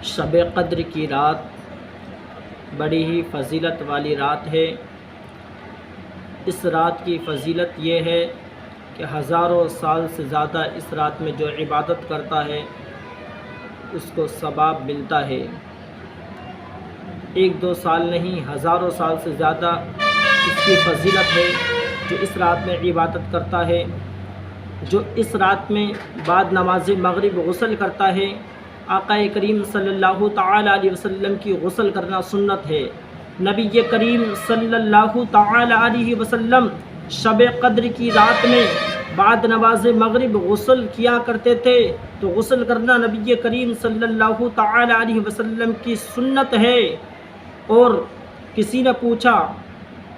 شب قدر کی رات بڑی ہی فضیلت والی رات ہے۔ اس رات کی فضیلت یہ ہے کہ ہزاروں سال سے زیادہ اس رات میں جو عبادت کرتا ہے اس کو ثواب ملتا ہے۔ ایک دو سال نہیں، ہزاروں سال سے زیادہ اس کی فضیلت ہے جو اس رات میں عبادت کرتا ہے۔ جو اس رات میں بعد نماز مغرب غسل کرتا ہے، آقا کریم صلی اللہ تعالی علیہ وسلم کی غسل کرنا سنت ہے۔ نبی کریم صلی اللہ تعالی علیہ وسلم شب قدر کی رات میں بعد نماز مغرب غسل کیا کرتے تھے، تو غسل کرنا نبی کریم صلی اللہ تعالی علیہ وسلم کی سنت ہے۔ اور کسی نے پوچھا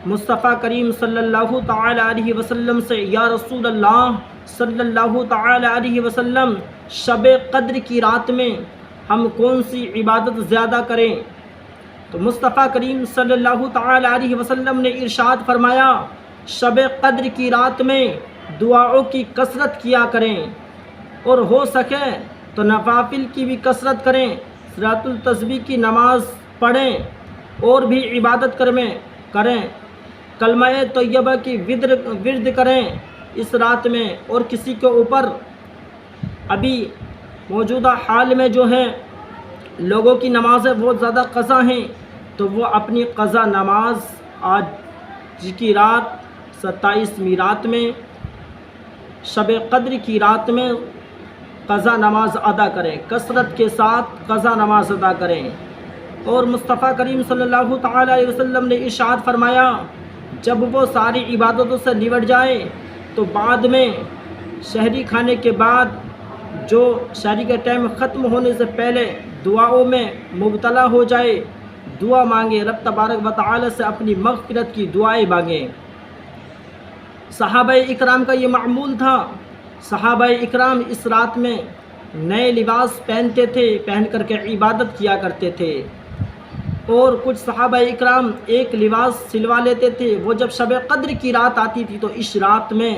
مصطفیٰ کریم صلی اللہ تعالی علیہ وسلم سے، یا رسول اللہ صلی اللہ تعالی علیہ وسلم، شب قدر کی رات میں ہم کون سی عبادت زیادہ کریں؟ تو مصطفیٰ کریم صلی اللہ تعالی علیہ وسلم نے ارشاد فرمایا، شب قدر کی رات میں دعاؤں کی کثرت کیا کریں، اور ہو سکے تو نوافل کی بھی کثرت کریں، صلاۃ التسبیح کی نماز پڑھیں اور بھی عبادت کریں، کلمہ طیبہ کی ورد کریں اس رات میں۔ اور کسی کے اوپر ابھی موجودہ حال میں جو ہے لوگوں کی نمازیں بہت زیادہ قضا ہیں، تو وہ اپنی قضا نماز آج کی رات 27ویں رات میں شب قدر کی رات میں قضا نماز ادا کریں، کثرت کے ساتھ قضا نماز ادا کریں۔ اور مصطفیٰ کریم صلی اللہ تعالی علیہ وسلم نے ارشاد فرمایا، جب وہ ساری عبادتوں سے نمٹ جائے تو بعد میں شہری کھانے کے بعد جو شہری کا ٹائم ختم ہونے سے پہلے دعاؤں میں مبتلا ہو جائے، دعا مانگے، رب تبارک و تعالی سے اپنی مغفرت کی دعائیں مانگیں۔ صحابہ اکرام کا یہ معمول تھا۔ صحابہ اکرام اس رات میں نئے لباس پہنتے تھے، پہن کر کے عبادت کیا کرتے تھے۔ اور کچھ صحابہ اکرام ایک لباس سلوا لیتے تھے۔ وہ جب شب قدر کی رات آتی تھی تو اس رات میں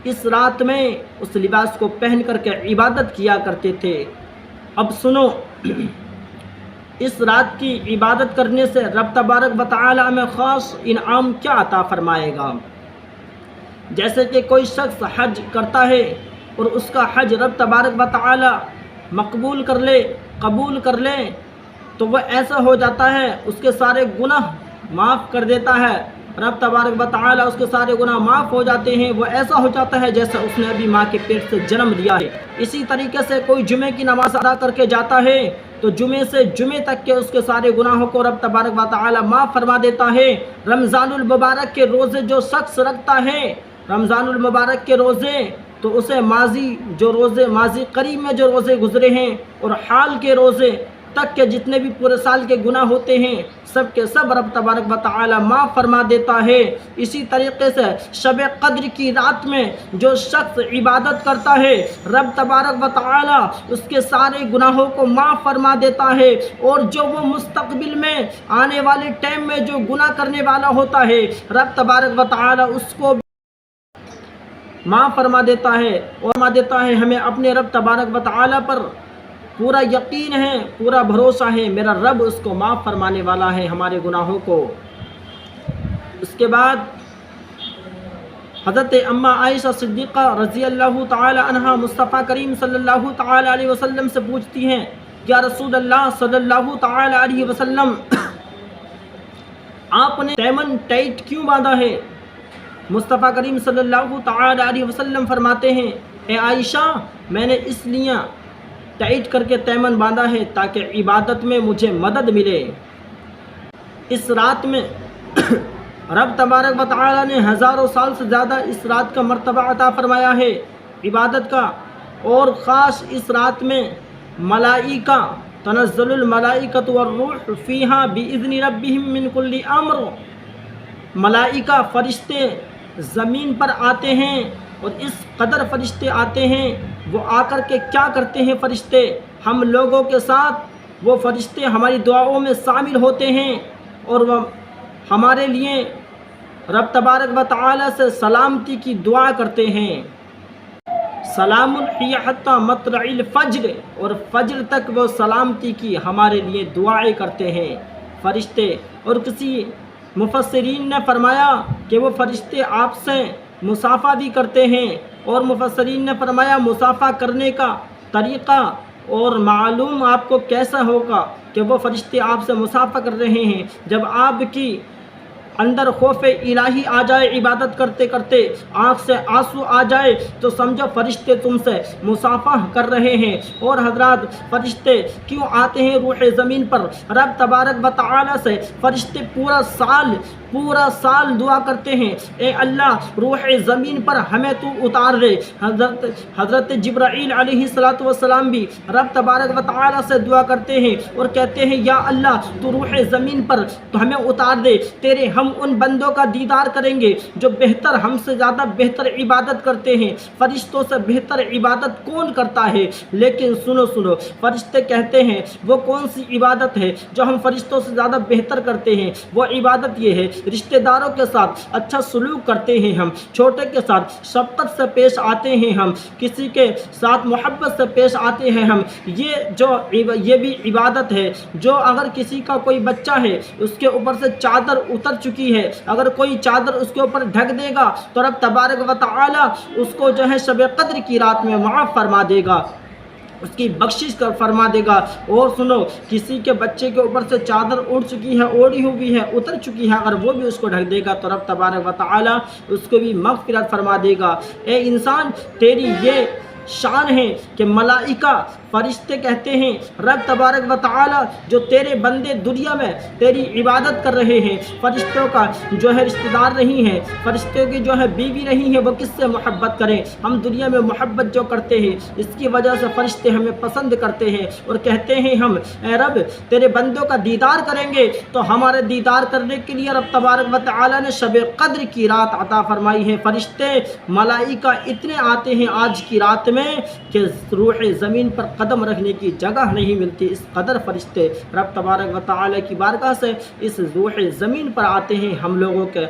اس لباس کو پہن کر کے عبادت کیا کرتے تھے۔ اب سنو، اس رات کی عبادت کرنے سے رب تبارک و تعالی میں خاص انعام کیا عطا فرمائے گا۔ جیسے کہ کوئی شخص حج کرتا ہے اور اس کا حج رب تبارک و تعالی قبول کر لے تو وہ ایسا ہو جاتا ہے، اس کے سارے گناہ معاف کر دیتا ہے، رب تبارک و تعالی اس کے سارے گناہ معاف ہو جاتے ہیں۔ وہ ایسا ہو جاتا ہے جیسے اس نے ابھی ماں کے پیٹ سے جنم لیا ہے۔ اسی طریقے سے کوئی جمعے کی نماز ادا کر کے جاتا ہے تو جمعے سے جمعے تک کے اس کے سارے گناہوں کو رب تبارک و تعالی معاف فرما دیتا ہے۔ رمضان المبارک کے روزے جو شخص رکھتا ہے، رمضان المبارک کے روزے، تو اسے ماضی قریب میں جو روزے گزرے ہیں اور حال کے روزے تک کے جتنے بھی پورے سال کے گناہ ہوتے ہیں سب کے سب رب تبارک و تعالی معاف فرما دیتا ہے۔ اسی طریقے سے شب قدر کی رات میں جو شخص عبادت کرتا ہے، رب تبارک و تعالی اس کے سارے گناہوں کو معاف فرما دیتا ہے، اور جو وہ مستقبل میں آنے والے ٹائم میں جو گناہ کرنے والا ہوتا ہے، رب تبارک و تعالی اس کو معاف فرما دیتا ہے۔ اور فرما دیتا ہے، ہمیں اپنے رب تبارک و تعالی پر پورا یقین ہے، پورا بھروسہ ہے، میرا رب اس کو معاف فرمانے والا ہے ہمارے گناہوں کو۔ اس کے بعد حضرت اماں عائشہ صدیقہ رضی اللہ تعالی عنہا مصطفیٰ کریم صلی اللہ تعالی علیہ وسلم سے پوچھتی ہیں، یا رسول اللہ صلی اللہ تعالی علیہ وسلم، آپ نے تیمن ٹائٹ کیوں باندھا ہے؟ مصطفیٰ کریم صلی اللہ تعالی علیہ وسلم فرماتے ہیں، اے عائشہ، میں نے اس لیے ٹائٹ کر کے تیمن باندھا ہے تاکہ عبادت میں مجھے مدد ملے۔ اس رات میں رب تبارک و تعالی نے ہزاروں سال سے زیادہ اس رات کا مرتبہ عطا فرمایا ہے عبادت کا۔ اور خاص اس رات میں ملائکہ تنزل الملائکۃ والروح فیہا باذن ربہم من کل امر، ملائکہ فرشتے زمین پر آتے ہیں، اور اس قدر فرشتے آتے ہیں، وہ آ کر کے کیا کرتے ہیں فرشتے؟ ہم لوگوں کے ساتھ وہ فرشتے ہماری دعاؤں میں شامل ہوتے ہیں، اور وہ ہمارے لیے رب تبارک و تعالی سے سلامتی کی دعا کرتے ہیں۔ سلام ہی حتی مطلع الفجر، اور فجر تک وہ سلامتی کی ہمارے لیے دعائیں کرتے ہیں فرشتے۔ اور کسی مفسرین نے فرمایا کہ وہ فرشتے آپ سے مصافحہ بھی کرتے ہیں، اور مفسرین نے فرمایا مصافحہ کرنے کا طریقہ اور معلوم آپ کو کیسا ہوگا کہ وہ فرشتے آپ سے مصافحہ کر رہے ہیں، جب آپ کی اندر خوف الہی آ جائے، عبادت کرتے کرتے آنکھ سے آنسو آ جائے، تو سمجھو فرشتے تم سے مصافحہ کر رہے ہیں۔ اور حضرات، فرشتے کیوں آتے ہیں روح زمین پر؟ رب تبارک و تعالی سے فرشتے پورا سال دعا کرتے ہیں، اے اللہ روح زمین پر ہمیں تو اتار دے۔ حضرت جبرائیل علیہ السلام بھی رب تبارک و تعالی سے دعا کرتے ہیں اور کہتے ہیں یا اللہ تو روح زمین پر تو ہمیں اتار دے، تیرے ہم ان بندوں کا دیدار کریں گے جو ہم سے زیادہ بہتر عبادت کرتے ہیں۔ فرشتوں سے بہتر عبادت کون کرتا ہے؟ لیکن سنو فرشتے کہتے ہیں وہ کون سی عبادت ہے جو ہم فرشتوں سے زیادہ بہتر کرتے ہیں؟ وہ عبادت یہ ہے، رشتہ داروں کے ساتھ اچھا سلوک کرتے ہیں ہم، چھوٹے کے ساتھ شفقت سے پیش آتے ہیں ہم، کسی کے ساتھ محبت سے پیش آتے ہیں ہم۔ یہ بھی عبادت ہے۔ جو اگر کسی کا کوئی بچہ ہے، اس کے اوپر سے چادر اتر چکی ہے، اگر کوئی چادر اس کے اوپر ڈھک دے گا تو رب تبارک و تعالی اس کو شب قدر کی رات میں معاف فرما دے گا، اس کی بخشش فرما دے گا۔ اور سنو، کسی کے بچے کے اوپر سے چادر اڑ چکی ہے، اوڑی ہوئی ہے، اتر چکی ہے، اگر وہ بھی اس کو ڈھک دے گا تو رب تبارک و تعالی اس کو بھی مغفرت فرما دے گا۔ اے انسان، تیری یہ شان ہے کہ ملائکہ فرشتے کہتے ہیں رب تبارک و تعالی جو تیرے بندے دنیا میں تیری عبادت کر رہے ہیں، فرشتوں کا رشتہ دار نہیں ہے، فرشتوں کی بیوی نہیں ہے، وہ کس سے محبت کریں؟ ہم دنیا میں محبت جو کرتے ہیں اس کی وجہ سے فرشتے ہمیں پسند کرتے ہیں اور کہتے ہیں ہم اے رب تیرے بندوں کا دیدار کریں گے تو ہمارے دیدار کرنے کے لیے رب تبارک و تعالی نے شب قدر کی رات عطا فرمائی ہے۔ فرشتے ملائکہ اتنے آتے ہیں آج کی رات میں کہ روح زمین پر قدم رکھنے کی جگہ نہیں ملتی، اس قدر فرشتے رب تبارک و تعالی کی بارگاہ سے اس روح زمین پر آتے ہیں ہم لوگوں کے